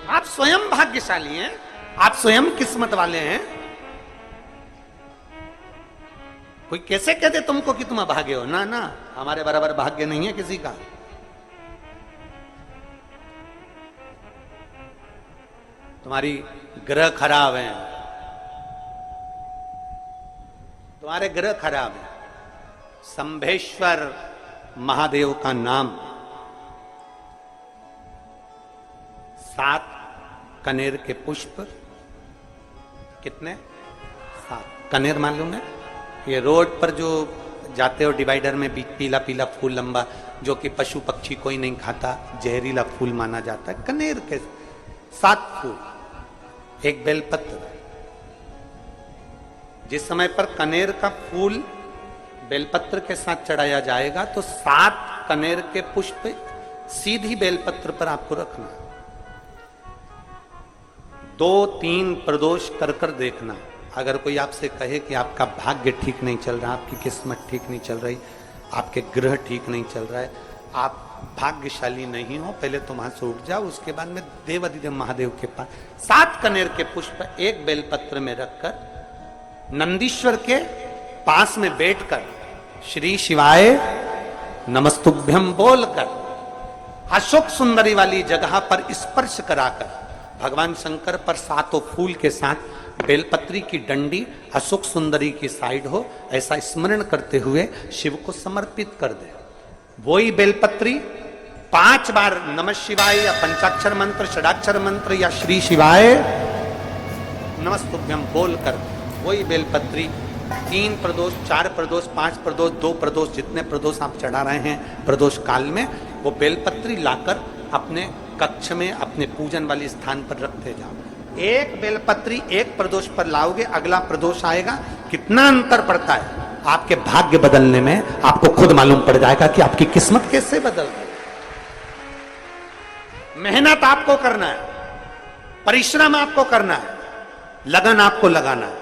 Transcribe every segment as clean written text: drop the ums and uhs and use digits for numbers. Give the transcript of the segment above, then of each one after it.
आप स्वयं भाग्यशाली हैं, आप स्वयं किस्मत वाले हैं। कोई कैसे कहते तुमको कि तुम अभागे हो? ना ना, हमारे बराबर भाग्य नहीं है किसी का। तुम्हारी ग्रह खराब है, तुम्हारे ग्रह खराब है। शंभेश्वर महादेव का नाम 7 कनेर के पुष्प, कितने? 7 कनेर मालूम है? ये रोड पर जो जाते हो डिवाइडर में पीला पीला फूल लंबा, जो कि पशु पक्षी कोई नहीं खाता, जहरीला फूल माना जाता है। कनेर के 7 फूल, एक बेलपत्र। जिस समय पर कनेर का फूल बेलपत्र के साथ चढ़ाया जाएगा तो 7 कनेर के पुष्प सीधी बेलपत्र पर आपको रखना। 2-3 प्रदोष कर कर देखना। अगर कोई आपसे कहे कि आपका भाग्य ठीक नहीं चल रहा, आपकी किस्मत ठीक नहीं चल रही, आपके ग्रह ठीक नहीं चल रहा है, आप भाग्यशाली नहीं हो, पहले तो वहां से उठ जाओ। उसके बाद में देवाधिदेव महादेव के पास 7 कनेर के पुष्प एक बेलपत्र में रखकर नंदीश्वर के पास में बैठकर श्री शिवाय नमस्तुभ्यम बोलकर अशोक सुंदरी वाली जगह पर स्पर्श कराकर भगवान शंकर पर 7 फूल के साथ बेलपत्री की डंडी अशोक सुंदरी की साइड हो, ऐसा स्मरण करते हुए शिव को समर्पित कर दे। वही बेलपत्री 5 बार नमः शिवाय या पंचाक्षर मंत्र, षडाक्षर मंत्र या श्री शिवाय नमस्तुभ्यम बोलकर वही बेलपत्री 3 प्रदोष, 4 प्रदोष, 5 प्रदोष, 2 प्रदोष, जितने प्रदोष आप चढ़ा रहे हैं प्रदोष काल में, वो बेलपत्री लाकर अपने कक्ष में अपने पूजन वाले स्थान पर रखते जाओ। एक बेलपत्री एक प्रदोष पर लाओगे, अगला प्रदोष आएगा, कितना अंतर पड़ता है। आपके भाग्य बदलने में आपको खुद मालूम पड़ जाएगा कि आपकी किस्मत कैसे बदल गई। मेहनत आपको करना है, परिश्रम आपको करना है, लगन आपको लगाना है,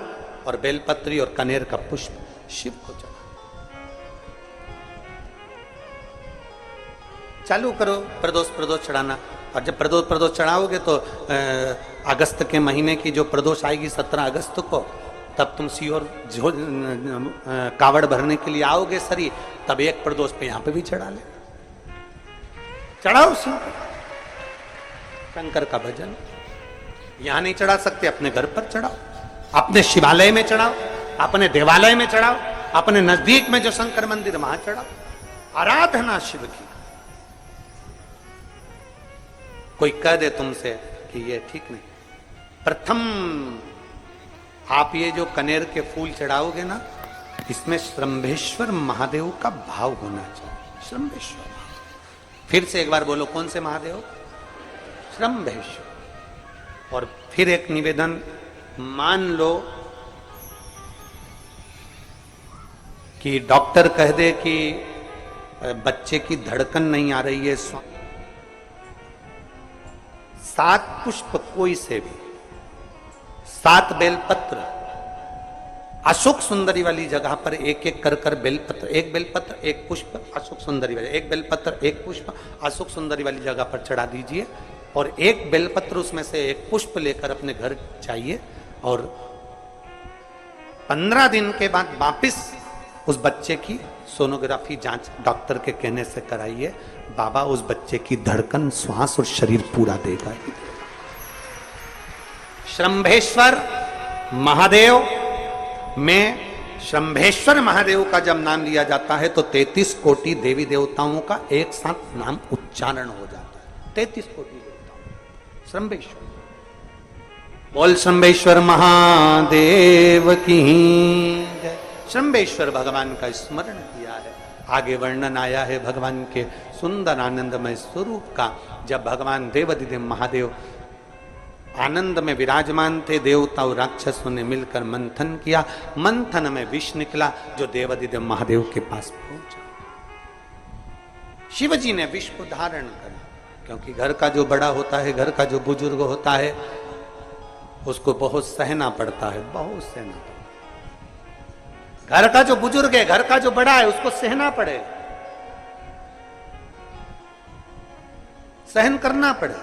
और बेलपत्री और कनेर का पुष्प शिव को चढ़ा। चालू करो प्रदोष चढ़ाना। और जब प्रदोष चढ़ाओगे तो अगस्त के महीने की जो प्रदोष आएगी 17 अगस्त को, तब तुम सीहोर कावड़ भरने के लिए आओगे सरी, तब एक प्रदोष पे यहां पे भी चढ़ा ले, चढ़ाओ शंकर का भजन। यहां नहीं चढ़ा सकते, अपने घर पर चढ़ाओ, अपने शिवालय में चढ़ाओ, अपने देवालय में चढ़ाओ, अपने नजदीक में जो शंकर मंदिर वहां चढ़ाओ। आराधना शिव की। कोई कह दे तुमसे कि ये ठीक नहीं, प्रथम आप ये जो कनेर के फूल चढ़ाओगे ना, इसमें श्रंभेश्वर महादेव का भाव होना चाहिए। श्रंभेश्वर, फिर से एक बार बोलो, कौन से महादेव? श्रंभेश्वर। और फिर एक निवेदन, मान लो कि डॉक्टर कह दे कि बच्चे की धड़कन नहीं आ रही है, 7 पुष्प कोई से भी, 7 बेलपत्र अशोक सुंदरी वाली जगह पर एक एक कर कर बेलपत्र, एक बेलपत्र एक पुष्प अशोक सुंदरी वाली, एक बेलपत्र एक पुष्प अशोक सुंदरी वाली जगह पर चढ़ा दीजिए, और एक बेलपत्र उसमें से एक पुष्प लेकर अपने घर जाइए, और 15 दिन के बाद वापिस उस बच्चे की सोनोग्राफी जांच डॉक्टर के कहने से कराइए। बाबा उस बच्चे की धड़कन, श्वास और शरीर पूरा देगा। श्रंभेश्वर महादेव में, श्रंभेश्वर महादेव का जब नाम लिया जाता है तो 33 कोटि देवी देवताओं का एक साथ नाम उच्चारण हो जाता है। 33 कोटि देवताओं। श्रंभेश्वर, बोल श्रंभेश्वर महादेव की जय। श्रंभेश्वर भगवान का स्मरण किया है। आगे वर्णन आया है भगवान के सुंदर आनंदमय स्वरूप का। जब भगवान देवाधिदेव महादेव आनंद में विराजमान थे, देवता और राक्षसों ने मिलकर मंथन किया, मंथन में विष निकला जो देवाधिदेव महादेव के पास पहुंचा। शिवजी ने विष को धारण करा, क्योंकि घर का जो बड़ा होता है, घर का जो बुजुर्ग होता है, उसको बहुत सहना पड़ता है, बहुत सहना पड़ता है। घर का जो बुजुर्ग है, घर का जो बड़ा है, उसको सहना पड़े, सहन करना पड़े।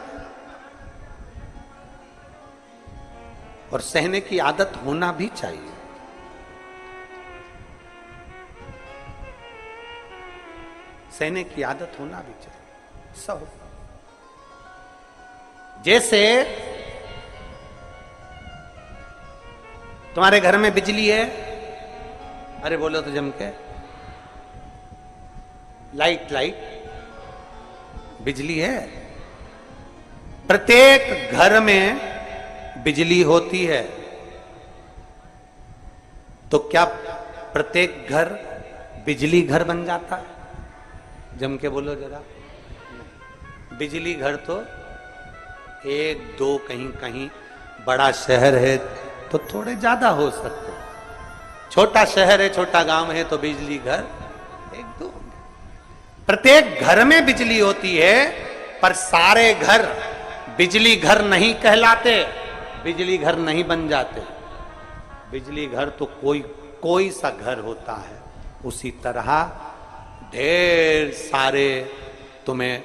और सहने की आदत होना भी चाहिए। सहने की आदत होना भी चाहिए सब। जैसे तुम्हारे घर में बिजली है, अरे बोलो तो जम के, लाइट बिजली है। प्रत्येक घर में बिजली होती है, तो क्या प्रत्येक घर बिजली घर बन जाता है? जम के बोलो जरा। बिजली घर तो एक दो, कहीं कहीं बड़ा शहर है तो थोड़े ज्यादा हो सकते, छोटा शहर है, छोटा गांव है तो बिजली घर एक दो। प्रत्येक घर में बिजली होती है, पर सारे घर बिजली घर नहीं कहलाते, बिजली घर नहीं बन जाते। बिजली घर तो कोई सा घर होता है। उसी तरह ढेर सारे तुम्हें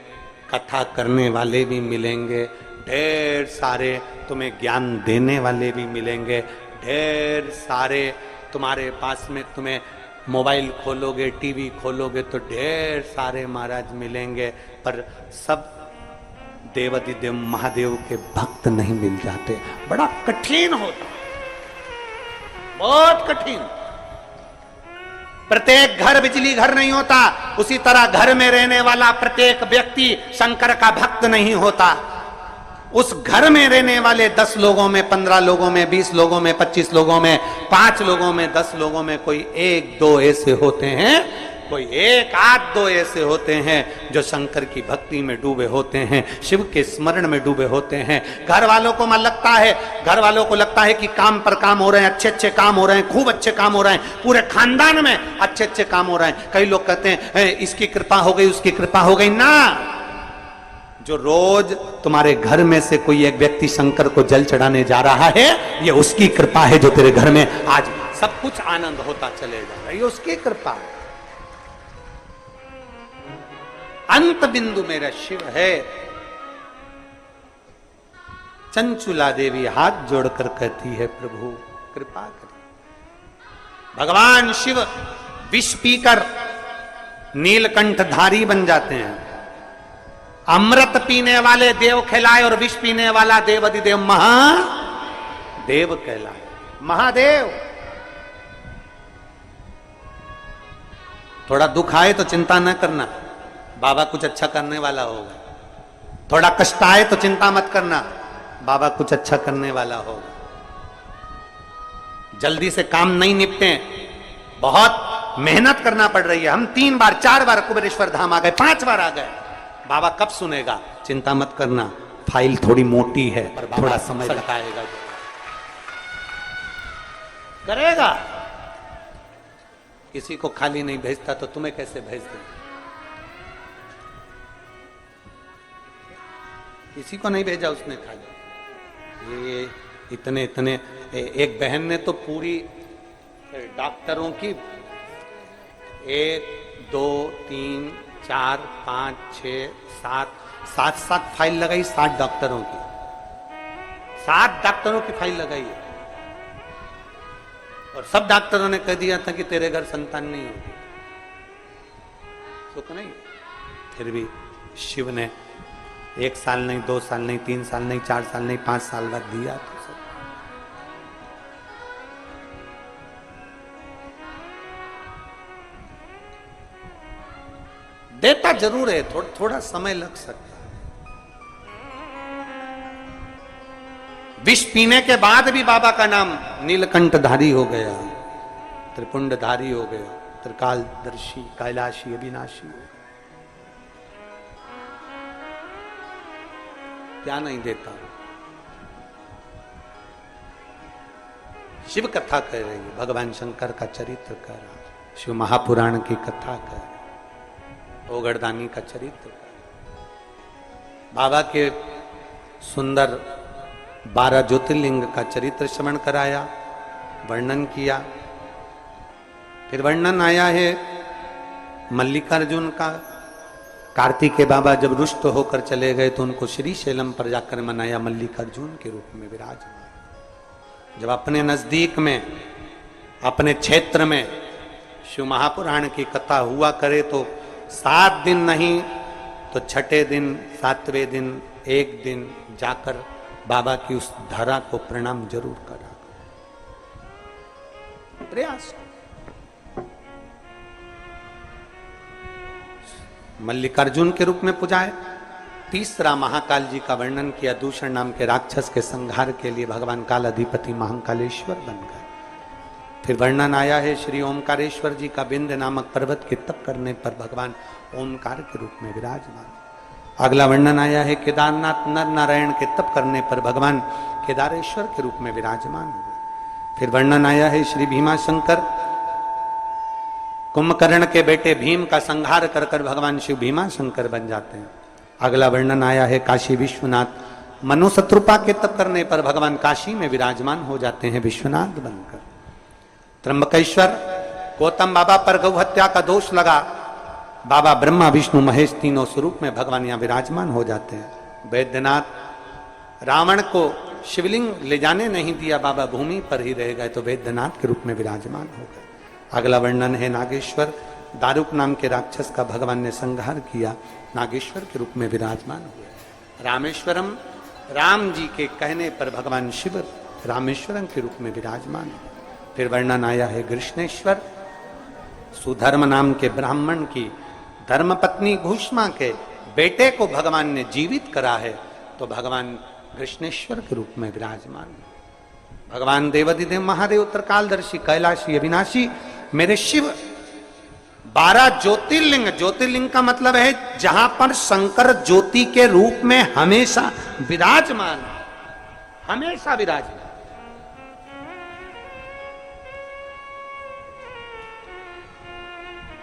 कथा करने वाले भी मिलेंगे, ढेर सारे तुम्हें ज्ञान देने वाले भी मिलेंगे, ढेर सारे तुम्हारे पास में, तुम्हें मोबाइल खोलोगे, टीवी खोलोगे तो ढेर सारे महाराज मिलेंगे, पर सब देवाधिदेव महादेव के भक्त नहीं मिल जाते। बड़ा कठिन होता, बहुत कठिन। प्रत्येक घर बिजली घर नहीं होता, उसी तरह घर में रहने वाला प्रत्येक व्यक्ति शंकर का भक्त नहीं होता। उस घर में रहने वाले 10 लोगों में, 15 लोगों में, 20 लोगों में, 25 लोगों में, 5 लोगों में, 10 लोगों में कोई 1-2 ऐसे होते हैं, कोई 1-8-2 ऐसे होते हैं जो शंकर की भक्ति में डूबे होते हैं, शिव के स्मरण में डूबे होते हैं। घर वालों को मन लगता है, घर वालों को लगता है कि काम पर काम हो रहे हैं, अच्छे अच्छे काम हो रहे हैं, खूब अच्छे काम हो रहे हैं, पूरे खानदान में अच्छे अच्छे काम हो रहे हैं। कई लोग कहते हैं इसकी कृपा हो गई, उसकी कृपा हो गई ना। जो रोज तुम्हारे घर में से कोई एक व्यक्ति शंकर को जल चढ़ाने जा रहा है, ये उसकी कृपा है जो तेरे घर में आज सब कुछ आनंद होता चले जा रहा है, ये उसकी कृपा है। अंत बिंदु मेरा शिव है। चंचुला देवी हाथ जोड़कर कहती है प्रभु कृपा करें। भगवान शिव विष पीकर नीलकंठधारी बन जाते हैं। अमृत पीने वाले देव कहलाए और विष पीने वाला देवाधिदेव महादेव कहलाए। महादेव। थोड़ा दुख आए तो चिंता न करना, बाबा कुछ अच्छा करने वाला होगा। थोड़ा कष्ट आए तो चिंता मत करना, बाबा कुछ अच्छा करने वाला होगा। जल्दी से काम नहीं निपटे, बहुत मेहनत करना पड़ रही है। हम 3 बार 4 बार कुबेरेश्वर धाम आ गए, 5 बार आ गए, बाबा कब सुनेगा? चिंता मत करना, फाइल थोड़ी मोटी है, पर थोड़ा समय लगाएगा, करेगा। किसी को खाली नहीं भेजता तो तुम्हें कैसे भेज दे? किसी को नहीं भेजा उसने खाली। ये इतने एक बहन ने तो पूरी डॉक्टरों की 1 2 3 4 5 6 7 फाइल लगाई, 7 डॉक्टरों की, 7 डॉक्टरों की फाइल लगाई है। और सब डॉक्टरों ने कह दिया था कि तेरे घर संतान नहीं होगी, सुख नहीं। फिर भी शिव ने 1 साल नहीं, 2 साल नहीं, 3 साल नहीं, 4 साल नहीं, 5 साल बाद दिया। तो सब देता जरूर है, थोड़ा समय लग सकता है। विष पीने के बाद भी बाबा का नाम नीलकंठधारी हो गया, त्रिपुंडधारी हो गया, त्रिकालदर्शी, कैलाशी, अविनाशी। क्या नहीं देता? शिव कथा कह रही है, भगवान शंकर का चरित्र कह रहा है, शिव महापुराण की कथा कह रहा है, ओगरदानी का चरित्र कह रहा है। बाबा के सुंदर 12 ज्योतिर्लिंग का चरित्र श्रवण कराया, वर्णन किया। फिर वर्णन आया है मल्लिकार्जुन का। कार्तिकेय बाबा जब रुष्ट होकर चले गए तो उनको श्री शैलम पर जाकर मनाया, मल्लिकार्जुन के रूप में विराजमान। जब अपने नजदीक में, अपने क्षेत्र में शिव महापुराण की कथा हुआ करे तो 7 दिन नहीं तो छठे दिन, 7वें दिन, एक दिन जाकर बाबा की उस धरा को प्रणाम जरूर करा, प्रयास। मल्लिकार्जुन के रूप में पूजा है। तीसरा महाकाल जी का वर्णन किया, दूषण नाम के राक्षस के संहार के लिए भगवान काल अधिपति महाकालेश्वर बन गए। फिर वर्णन आया है श्री ओमकारेश्वर जी का, विंध्य नामक पर्वत के तप करने पर भगवान ओमकार के रूप में विराजमान। अगला वर्णन आया है केदारनाथ नर नारायण के तप करने पर भगवान केदारेश्वर के रूप में विराजमान हुए। फिर वर्णन आया है श्री भीमाशंकर, कुंभकर्ण के बेटे भीम का संहार कर कर भगवान शिव भीमाशंकर बन जाते हैं। अगला वर्णन आया है काशी विश्वनाथ, मनु शत्रुपा के तप करने पर भगवान काशी में विराजमान हो जाते हैं विश्वनाथ बनकर। त्र्यंबकेश्वर, गौतम बाबा पर गौ हत्या का दोष लगा, बाबा ब्रह्मा विष्णु महेश तीनों स्वरूप में भगवान यहाँ विराजमान हो जाते हैं। वैद्यनाथ, रावण को शिवलिंग ले जाने नहीं दिया, बाबा भूमि पर ही रह गए तो वैद्यनाथ के रूप में विराजमान हो गए। अगला वर्णन है नागेश्वर, दारुक नाम के राक्षस का भगवान ने संहार किया, नागेश्वर के रूप में विराजमान हुए। रामेश्वरम, राम जी के कहने पर भगवान शिव रामेश्वरम के रूप में विराजमान हुए। फिर वर्णन आया है कृष्णेश्वर, सुधर्म नाम के ब्राह्मण की धर्मपत्नी घुष्मा के बेटे को भगवान ने जीवित करा है तो भगवान कृष्णेश्वर के रूप में विराजमान। भगवान देवाधिदेव महादेव उत्तरकालदर्शी कैलाशी अविनाशी मेरे शिव 12 ज्योतिर्लिंग, ज्योतिर्लिंग का मतलब है जहां पर शंकर ज्योति के रूप में हमेशा विराजमान, हमेशा विराजमान।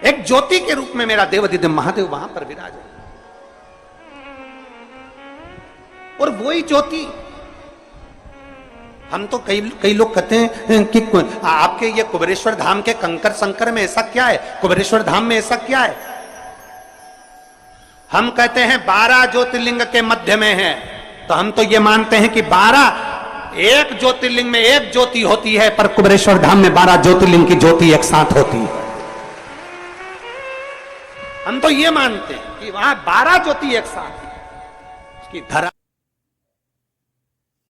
एक ज्योति के रूप में मेरा देवाधिदेव महादेव वहां पर विराजमान, और वही ज्योति हम तो कई लोग कहते हैं कि आपके ये कुबेरेश्वर धाम के कंकर संकर में ऐसा क्या है, कुबेरेश्वर धाम में ऐसा क्या है। हम कहते हैं 12 ज्योतिर्लिंग के मध्य में है, तो हम तो ये मानते हैं कि 12 एक ज्योतिर्लिंग में एक ज्योति होती है, पर कुबेरेश्वर धाम में 12 ज्योतिर्लिंग की ज्योति एक साथ होती है। हम तो ये मानते हैं कि वहां 12 ज्योति एक साथ, उसकी धरा